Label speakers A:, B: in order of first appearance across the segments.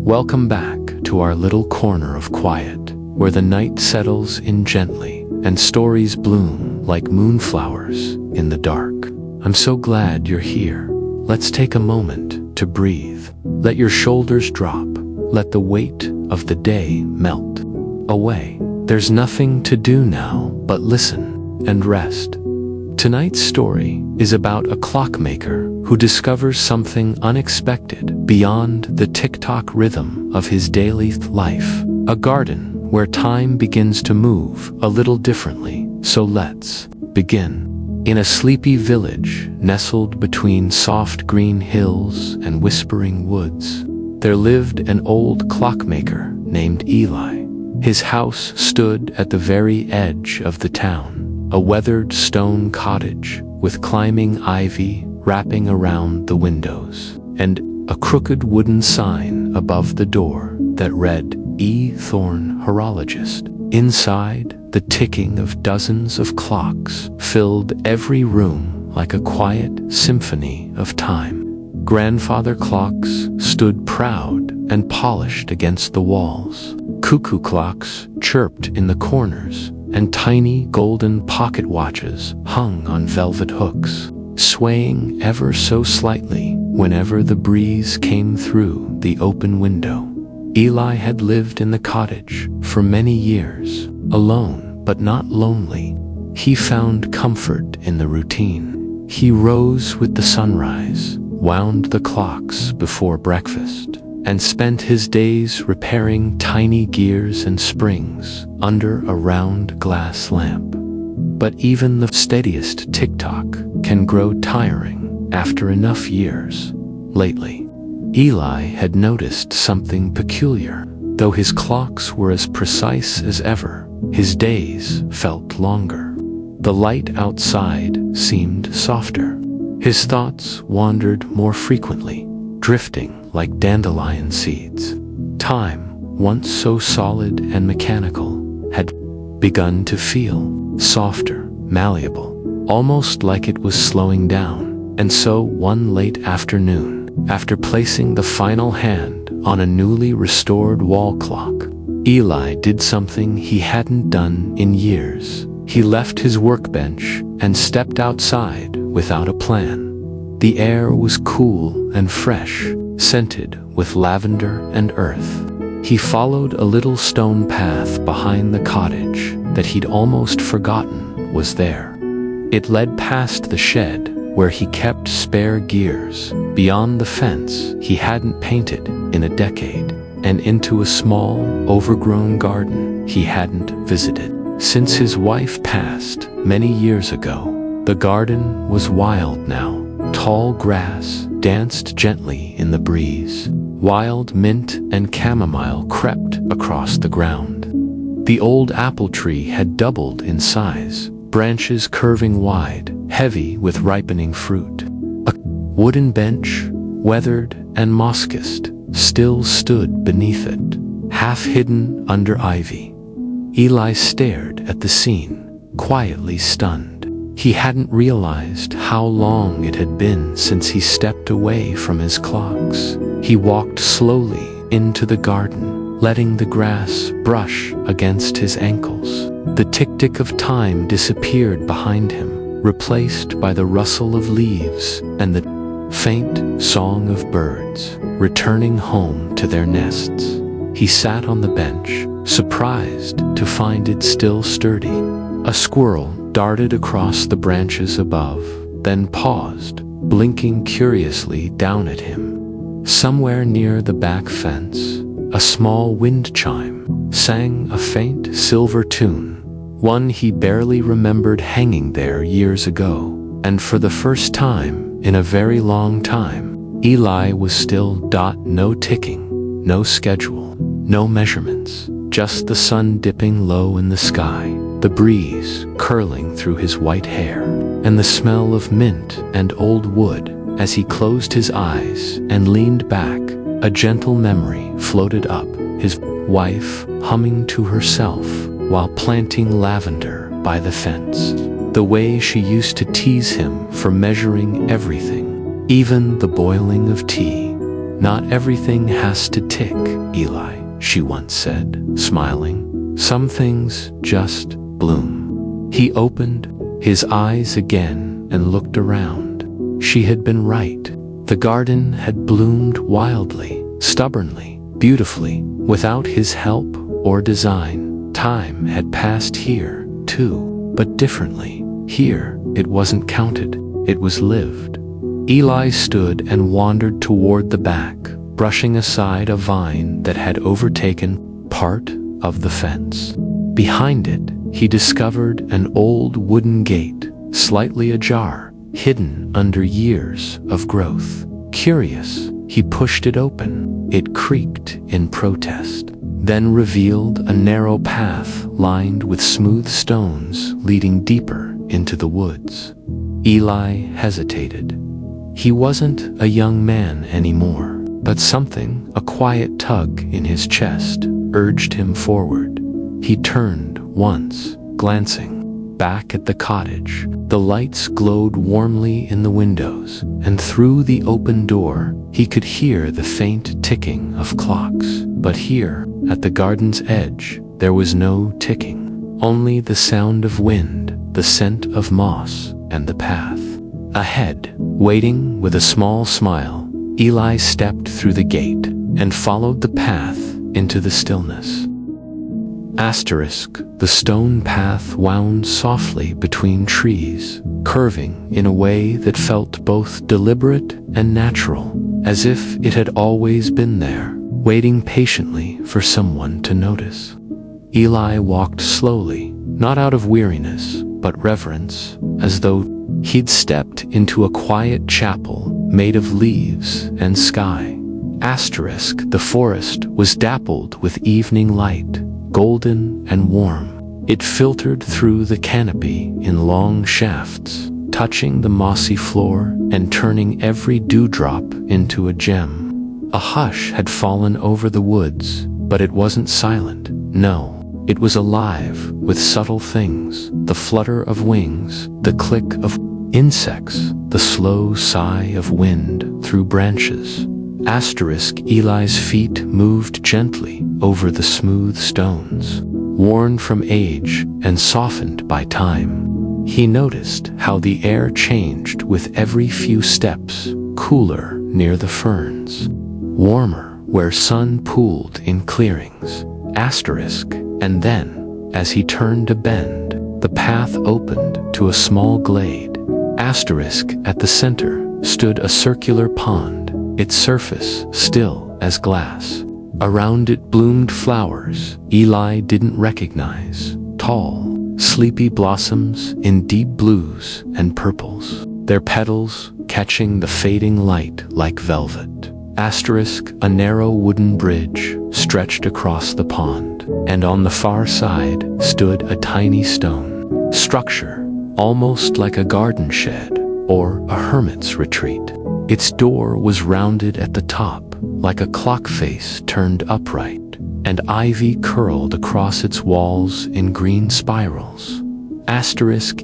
A: Welcome back to our little corner of quiet, where the night settles in gently and stories bloom like moonflowers in the dark. I'm so glad you're here. Let's take a moment to breathe. Let your shoulders drop. Let the weight of the day melt away. There's nothing to do now but listen and rest. Tonight's story is about a clockmaker who discovers something unexpected beyond the tick-tock rhythm of his daily life. A garden where time begins to move a little differently. So let's begin. In a sleepy village nestled between soft green hills and whispering woods, there lived an old clockmaker named Eli. His house stood at the very edge of the town, a weathered stone cottage with climbing ivy wrapping around the windows, and a crooked wooden sign above the door that read, E. Thorne Horologist. Inside, the ticking of dozens of clocks filled every room like a quiet symphony of time. Grandfather clocks stood proud and polished against the walls. Cuckoo clocks chirped in the corners, and tiny golden pocket watches hung on velvet hooks, swaying ever so slightly whenever the breeze came through the open window. Eli had lived in the cottage for many years, alone but not lonely. He found comfort in the routine. He rose with the sunrise, wound the clocks before breakfast, and spent his days repairing tiny gears and springs under a round glass lamp. But even the steadiest tick-tock can grow tiring after enough years. Lately, Eli had noticed something peculiar. Though his clocks were as precise as ever, his days felt longer. The light outside seemed softer. His thoughts wandered more frequently, drifting like dandelion seeds. Time, once so solid and mechanical, had begun to feel softer, malleable, almost like it was slowing down. And so one late afternoon, after placing the final hand on a newly restored wall clock, Eli did something he hadn't done in years. He left his workbench and stepped outside without a plan. The air was cool and fresh, scented with lavender and earth. He followed a little stone path behind the cottage that he'd almost forgotten was there. It led past the shed where he kept spare gears, beyond the fence he hadn't painted in a decade, and into a small, overgrown garden he hadn't visited since his wife passed many years ago. The garden was wild now. Tall grass danced gently in the breeze. Wild mint and chamomile crept across the ground. The old apple tree had doubled in size, branches curving wide, heavy with ripening fruit. A wooden bench, weathered and moss-kissed, still stood beneath it, half hidden under ivy. Eli stared at the scene, quietly stunned. He hadn't realized how long it had been since he stepped away from his clocks. He walked slowly into the garden, letting the grass brush against his ankles. The tick-tick of time disappeared behind him, replaced by the rustle of leaves and the faint song of birds returning home to their nests. He sat on the bench, surprised to find it still sturdy. A squirrel darted across the branches above, then paused, blinking curiously down at him. Somewhere near the back fence, a small wind chime sang a faint silver tune, one he barely remembered hanging there years ago. And for the first time in a very long time, Eli was still. No ticking, no schedule, no measurements, just the sun dipping low in the sky, the breeze curling through his white hair, and the smell of mint and old wood. As he closed his eyes and leaned back, a gentle memory floated up, his wife humming to herself while planting lavender by the fence. The way she used to tease him for measuring everything, even the boiling of tea. "Not everything has to tick, Eli," she once said, smiling. "Some things just bloom." He opened his eyes again and looked around. She had been right. The garden had bloomed wildly, stubbornly, beautifully, without his help or design. Time had passed here, too, but differently. Here, it wasn't counted, it was lived. Eli stood and wandered toward the back, brushing aside a vine that had overtaken part of the fence. Behind it, he discovered an old wooden gate, slightly ajar, hidden under years of growth. Curious, he pushed it open. It creaked in protest, then revealed a narrow path lined with smooth stones leading deeper into the woods. Eli hesitated. He wasn't a young man anymore, but something, a quiet tug in his chest, urged him forward. He turned once, glancing back at the cottage. The lights glowed warmly in the windows, and through the open door, he could hear the faint ticking of clocks. But here, at the garden's edge, there was no ticking, only the sound of wind, the scent of moss, and the path. Ahead, waiting with a small smile, Eli stepped through the gate and followed the path into the stillness. The stone path wound softly between trees, curving in a way that felt both deliberate and natural, as if it had always been there, waiting patiently for someone to notice. Eli walked slowly, not out of weariness, but reverence, as though he'd stepped into a quiet chapel made of leaves and sky. The forest was dappled with evening light, golden and warm. It filtered through the canopy in long shafts, touching the mossy floor and turning every dewdrop into a gem. A hush had fallen over the woods, but it wasn't silent. No, it was alive with subtle things, the flutter of wings, the click of insects, the slow sigh of wind through branches. Eli's feet moved gently over the smooth stones, worn from age and softened by time. He noticed how the air changed with every few steps, cooler near the ferns, warmer where sun pooled in clearings. And then, as he turned a bend, the path opened to a small glade. At the center stood a circular pond, its surface still as glass. Around it bloomed flowers Eli didn't recognize, tall, sleepy blossoms in deep blues and purples, their petals catching the fading light like velvet. A narrow wooden bridge stretched across the pond, and on the far side stood a tiny stone structure, almost like a garden shed or a hermit's retreat. Its door was rounded at the top, like a clock face turned upright, and ivy curled across its walls in green spirals.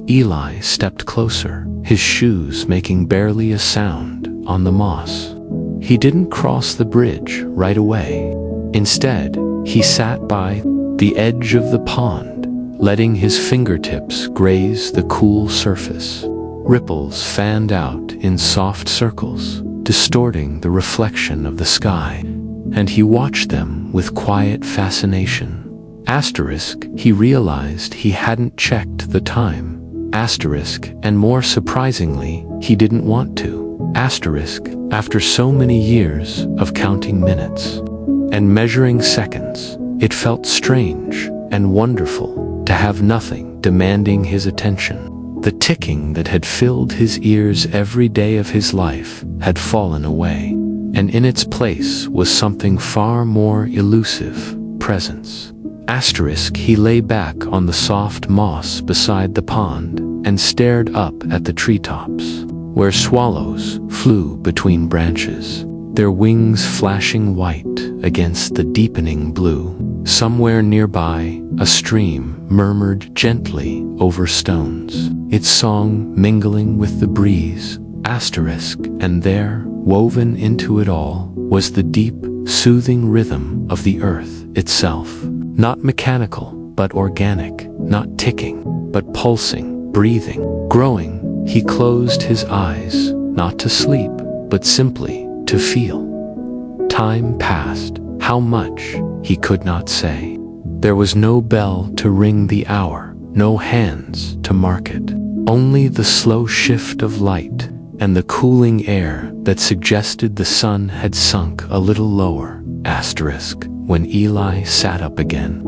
A: Eli stepped closer, his shoes making barely a sound on the moss. He didn't cross the bridge right away. Instead, he sat by the edge of the pond, letting his fingertips graze the cool surface. Ripples fanned out in soft circles, distorting the reflection of the sky, and he watched them with quiet fascination. He realized he hadn't checked the time. And more surprisingly, he didn't want to. After so many years of counting minutes and measuring seconds, it felt strange and wonderful to have nothing demanding his attention. The ticking that had filled his ears every day of his life had fallen away, and in its place was something far more elusive, presence. He lay back on the soft moss beside the pond and stared up at the treetops, where swallows flew between branches, their wings flashing white against the deepening blue. Somewhere nearby, a stream murmured gently over stones, its song mingling with the breeze. And there, woven into it all, was the deep, soothing rhythm of the earth itself. Not mechanical, but organic. Not ticking, but pulsing, breathing, growing. He closed his eyes, not to sleep, but simply to feel. Time passed. How much, he could not say. There was no bell to ring the hour, no hands to mark it. Only the slow shift of light and the cooling air that suggested the sun had sunk a little lower. When Eli sat up again,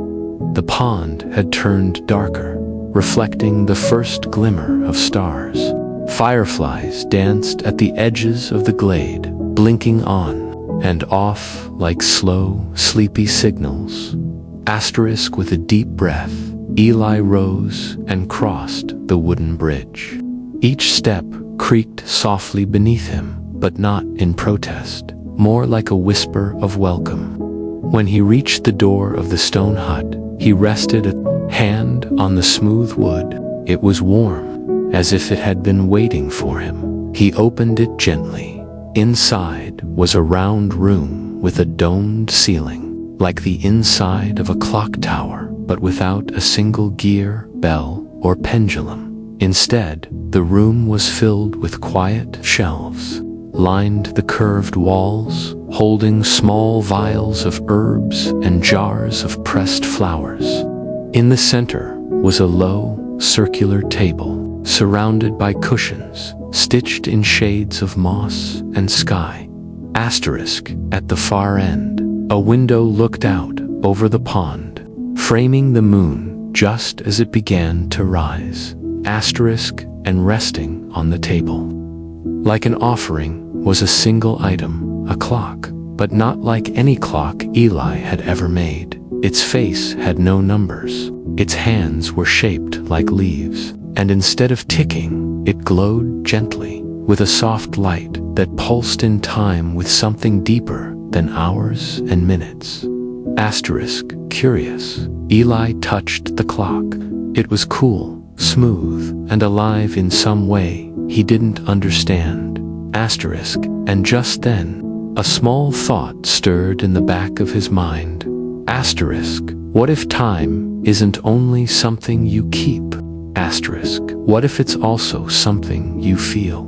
A: the pond had turned darker, reflecting the first glimmer of stars. Fireflies danced at the edges of the glade, blinking on and off like slow, sleepy signals. With a deep breath, Eli rose and crossed the wooden bridge. Each step creaked softly beneath him, but not in protest, more like a whisper of welcome. When he reached the door of the stone hut, he rested a hand on the smooth wood. It was warm, as if it had been waiting for him. He opened it gently. Inside was a round room with a domed ceiling, like the inside of a clock tower, but without a single gear, bell, or pendulum. Instead, the room was filled with quiet shelves, lined the curved walls, holding small vials of herbs and jars of pressed flowers. In the center was a low, circular table, surrounded by cushions, stitched in shades of moss and sky. At the far end, a window looked out over the pond, framing the moon just as it began to rise. And resting on the table, like an offering, was a single item, a clock, but not like any clock Eli had ever made. Its face had no numbers. Its hands were shaped like leaves, and instead of ticking, it glowed gently, with a soft light that pulsed in time with something deeper than hours and minutes. Curious, Eli touched the clock. It was cool, smooth, and alive in some way he didn't understand. And just then, a small thought stirred in the back of his mind. What if time isn't only something you keep? What if it's also something you feel?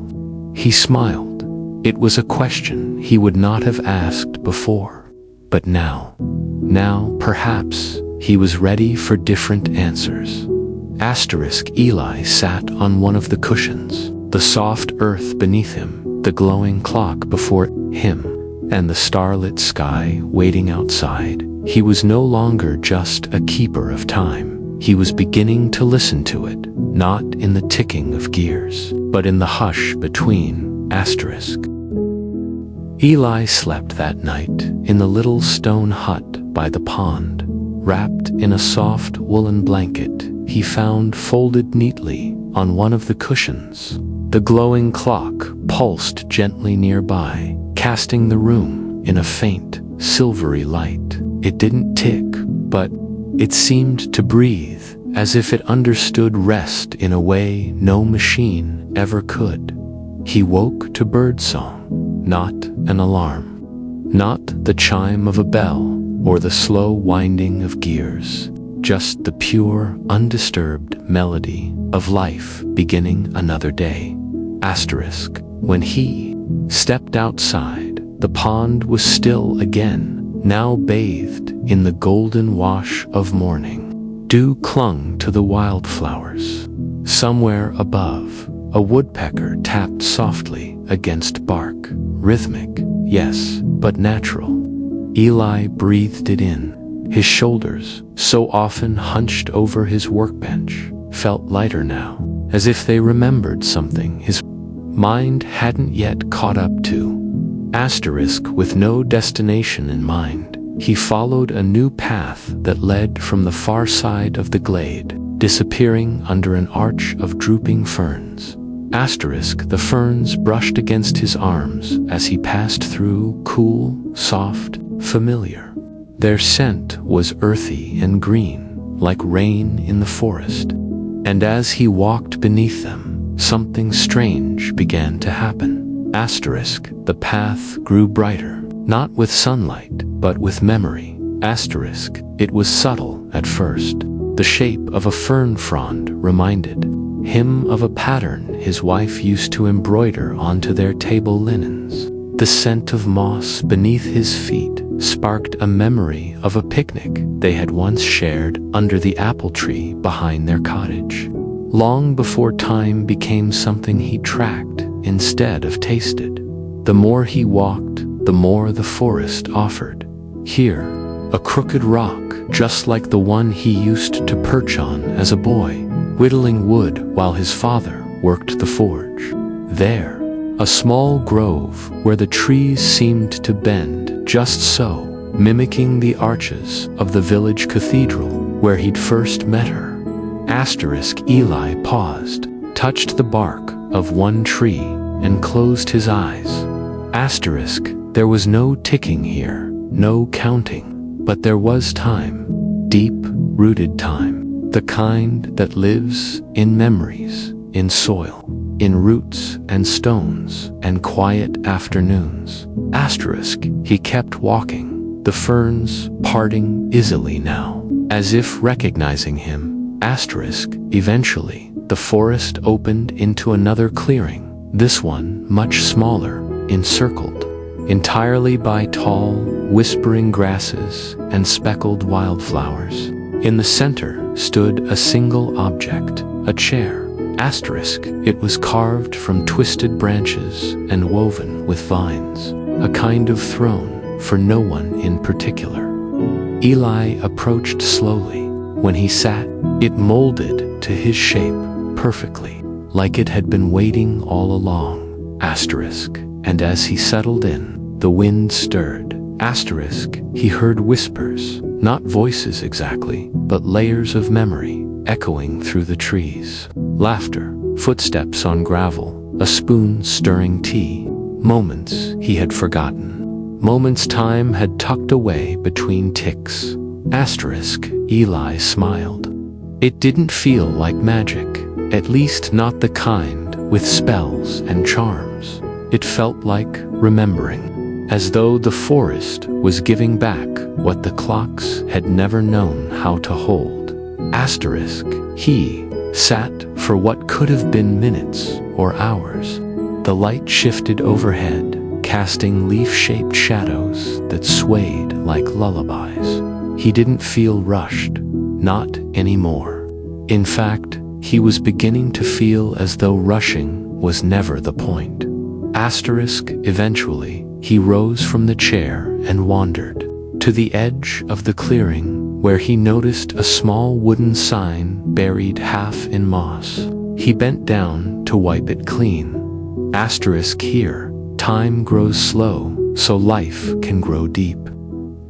A: He smiled. It was a question he would not have asked before. But now perhaps, he was ready for different answers. Eli sat on one of the cushions, the soft earth beneath him, the glowing clock before him, and the starlit sky waiting outside. He was no longer just a keeper of time. He was beginning to listen to it, not in the ticking of gears, but in the hush between. Eli slept that night in the little stone hut by the pond, wrapped in a soft woolen blanket he found folded neatly on one of the cushions. The glowing clock pulsed gently nearby, casting the room in a faint, silvery light. It didn't tick, but it seemed to breathe, as if it understood rest in a way no machine ever could. He woke to birdsong, not an alarm, not the chime of a bell or the slow winding of gears, just the pure, undisturbed melody of life beginning another day. When he stepped outside, the pond was still again, now bathed in the golden wash of morning. Dew clung to the wildflowers. Somewhere above, a woodpecker tapped softly against bark, rhythmic, yes, but natural. Eli breathed it in. His shoulders, so often hunched over his workbench, felt lighter now, as if they remembered something his mind hadn't yet caught up to. With no destination in mind, he followed a new path that led from the far side of the glade, disappearing under an arch of drooping ferns. The ferns brushed against his arms as he passed through, cool, soft, familiar. Their scent was earthy and green, like rain in the forest. And as he walked beneath them, something strange began to happen. The path grew brighter, not with sunlight, but with memory. Asterisk. It was subtle at first. The shape of a fern frond reminded him of a pattern his wife used to embroider onto their table linens. The scent of moss beneath his feet sparked a memory of a picnic they had once shared under the apple tree behind their cottage. Long before time became something he tracked instead of tasted. The more he walked, the more the forest offered. Here, a crooked rock, just like the one he used to perch on as a boy, whittling wood while his father worked the forge. There, a small grove where the trees seemed to bend just so, mimicking the arches of the village cathedral where he'd first met her. Asterisk. Eli paused, touched the bark of one tree, and closed his eyes. Asterisk. There was no ticking here, no counting, but there was time, deep-rooted time, the kind that lives in memories, in soil, in roots and stones and quiet afternoons. Asterisk. He kept walking, the ferns parting easily now, as if recognizing him. Asterisk. Eventually, the forest opened into another clearing, this one much smaller, encircled entirely by tall, whispering grasses and speckled wildflowers. In the center stood a single object, a chair. Asterisk. It was carved from twisted branches and woven with vines, a kind of throne for no one in particular. Eli approached slowly. When he sat, it molded to his shape perfectly, like it had been waiting all along. Asterisk. And as he settled in, the wind stirred. Asterisk. He heard whispers, not voices exactly, but layers of memory echoing through the trees. Laughter, footsteps on gravel, a spoon stirring tea. Moments he had forgotten. Moments time had tucked away between ticks. Asterisk. Eli smiled. It didn't feel like magic, at least not the kind with spells and charms. It felt like remembering, as though the forest was giving back what the clocks had never known how to hold. Asterisk. He sat for what could have been minutes or hours. The light shifted overhead, casting leaf-shaped shadows that swayed like lullabies. He didn't feel rushed, not anymore. In fact, he was beginning to feel as though rushing was never the point. Asterisk. Eventually, he rose from the chair and wandered to the edge of the clearing, where he noticed a small wooden sign buried half in moss. He bent down to wipe it clean. Asterisk. Here, time grows slow, so life can grow deep.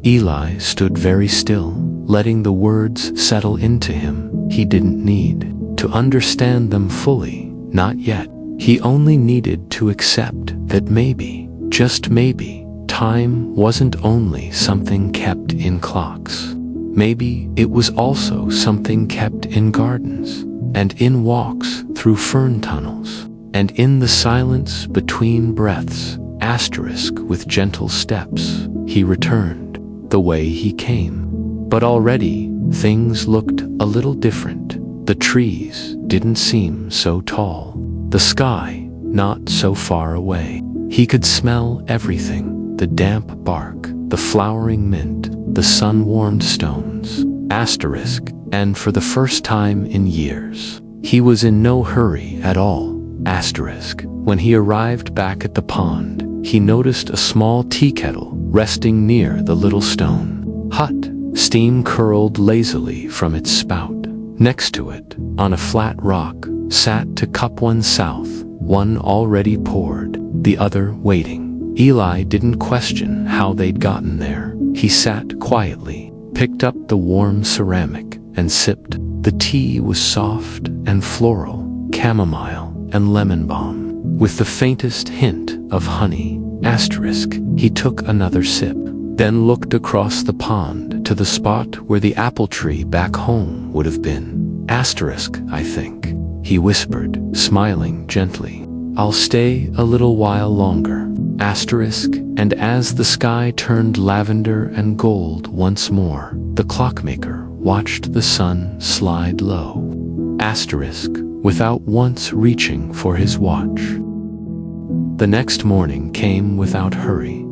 A: Eli stood very still, letting the words settle into him. He didn't need to understand them fully, not yet. He only needed to accept that maybe, just maybe, time wasn't only something kept in clocks. Maybe it was also something kept in gardens, and in walks through fern tunnels, and in the silence between breaths. Asterisk. With gentle steps, he returned the way he came. But already, things looked a little different. The trees didn't seem so tall. The sky, not so far away. He could smell everything, the damp bark, the flowering mint, the sun-warmed stones. Asterisk. And for the first time in years, he was in no hurry at all. Asterisk. When he arrived back at the pond, he noticed a small tea kettle resting near the little stone hut. Steam curled lazily from its spout. Next to it, on a flat rock, sat two cup, one south, one already poured, the other waiting. Eli didn't question how they'd gotten there. He sat quietly, picked up the warm ceramic, and sipped. The tea was soft and floral, chamomile and lemon balm, with the faintest hint of honey. Asterisk. He took another sip, then looked across the pond to the spot where the apple tree back home would have been. Asterisk. I think, he whispered, smiling gently. I'll stay a little while longer. And as the sky turned lavender and gold once more, the clockmaker watched the sun slide low. Without once reaching for his watch. The next morning came without hurry.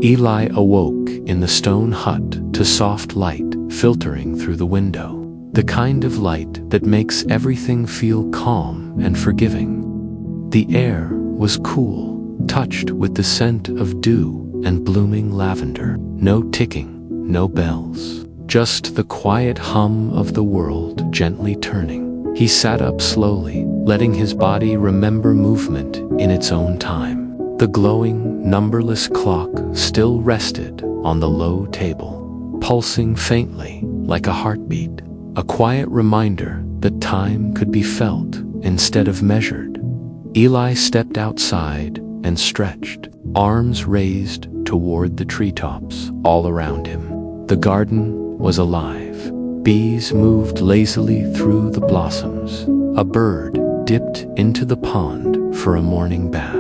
A: Eli awoke in the stone hut to soft light filtering through the window. The kind of light that makes everything feel calm and forgiving. The air was cool, touched with the scent of dew and blooming lavender. No ticking, no bells, just the quiet hum of the world gently turning. He sat up slowly, letting his body remember movement in its own time. The glowing, numberless clock still rested on the low table, pulsing faintly like a heartbeat, a quiet reminder that time could be felt instead of measured. Eli stepped outside and stretched, arms raised toward the treetops all around him. The garden was alive. Bees moved lazily through the blossoms. A bird dipped into the pond for a morning bath.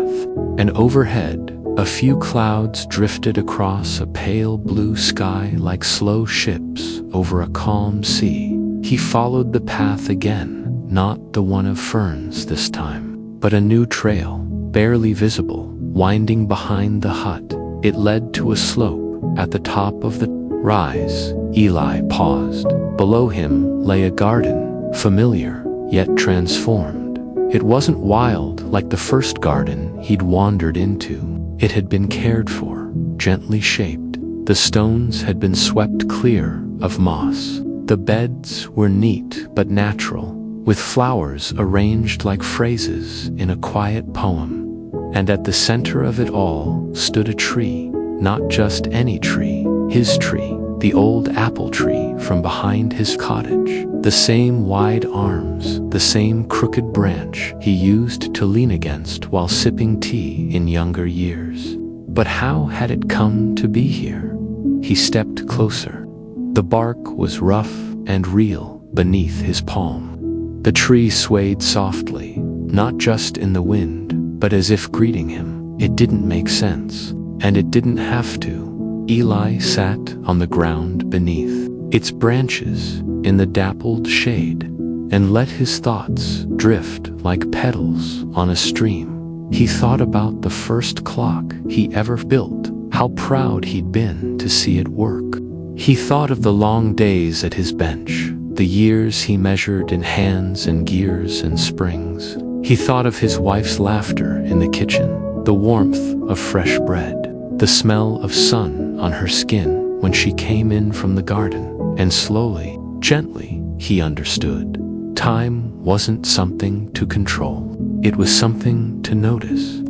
A: And overhead, a few clouds drifted across a pale blue sky like slow ships over a calm sea. He followed the path again, not the one of ferns this time, but a new trail, barely visible, winding behind the hut. It led to a slope at the top of the rise. Eli paused. Below him lay a garden, familiar, yet transformed. It wasn't wild like the first garden he'd wandered into. It had been cared for, gently shaped. The stones had been swept clear of moss. The beds were neat but natural, with flowers arranged like phrases in a quiet poem. And at the center of it all stood a tree, not just any tree, his tree, the old apple tree from behind his cottage. The same wide arms, the same crooked branch he used to lean against while sipping tea in younger years. But how had it come to be here? He stepped closer. The bark was rough and real beneath his palm. The tree swayed softly, not just in the wind, but as if greeting him. It didn't make sense, and it didn't have to. Eli sat on the ground beneath its branches in the dappled shade and let his thoughts drift like petals on a stream. He thought about the first clock he ever built, how proud he'd been to see it work. He thought of the long days at his bench, the years he measured in hands and gears and springs. He thought of his wife's laughter in the kitchen, the warmth of fresh bread, the smell of sun on her skin when she came in from the garden. And slowly, gently, he understood. Time wasn't something to control. It was something to notice.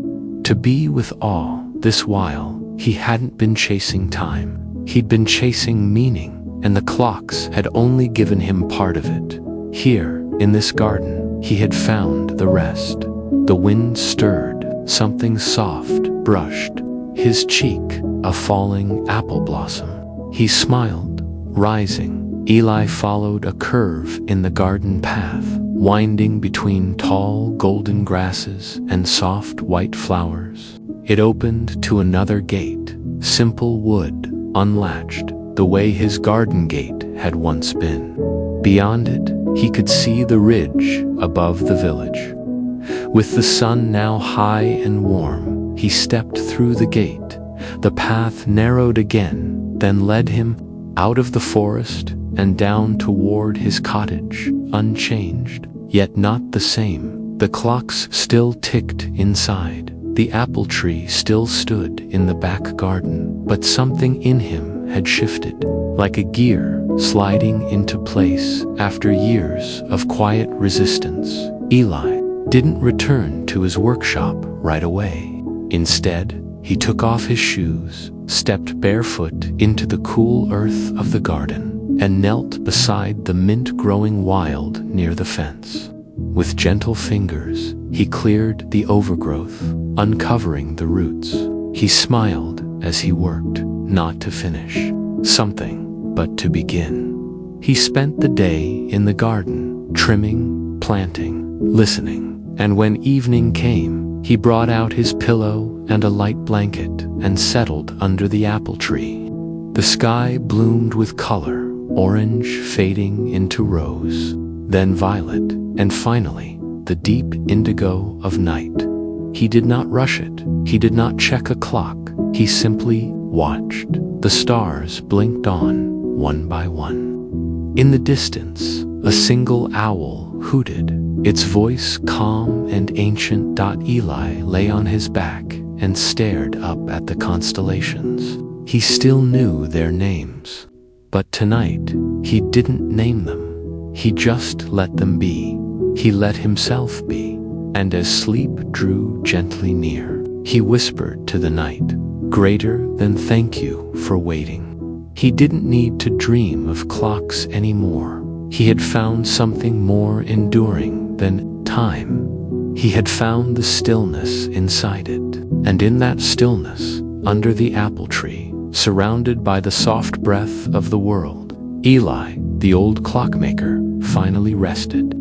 A: To be with awe this while he hadn't been chasing time. He'd been chasing meaning, and the clocks had only given him part of it. Here, in this garden, he had found the rest. The wind stirred, something soft brushed his cheek, a falling apple blossom. He smiled, rising. Eli followed a curve in the garden path, winding between tall golden grasses and soft white flowers. It opened to another gate, simple wood, unlatched, the way his garden gate had once been. Beyond it, he could see the ridge above the village. With the sun now high and warm, he stepped through the gate. The path narrowed again, then led him out of the forest and down toward his cottage, unchanged, yet not the same. The clocks still ticked inside. The apple tree still stood in the back garden, but something in him had shifted, like a gear sliding into place after years of quiet resistance. Eli didn't return to his workshop right away. Instead, he took off his shoes, stepped barefoot into the cool earth of the garden, and knelt beside the mint growing wild near the fence. With gentle fingers, he cleared the overgrowth, uncovering the roots. He smiled as he worked, not to finish something, but to begin. He spent the day in the garden, trimming, planting, listening, and when evening came, He brought out his pillow and a light blanket and settled under the apple tree. The sky bloomed with color, orange fading into rose, then violet, and finally, the deep indigo of night. He did not rush it. He did not check a clock. He simply watched. The stars blinked on, one by one. In the distance, a single owl hooted, its voice calm and ancient. Eli lay on his back and stared up at the constellations. He still knew their names, but tonight he didn't name them. He just let them be. He let himself be. And as sleep drew gently near, he whispered to the night, "Greater than thank you for waiting." He didn't need to dream of clocks anymore. He had found something more enduring than time. He had found the stillness inside it. And in that stillness, under the apple tree, surrounded by the soft breath of the world, Eli, the old clockmaker, finally rested.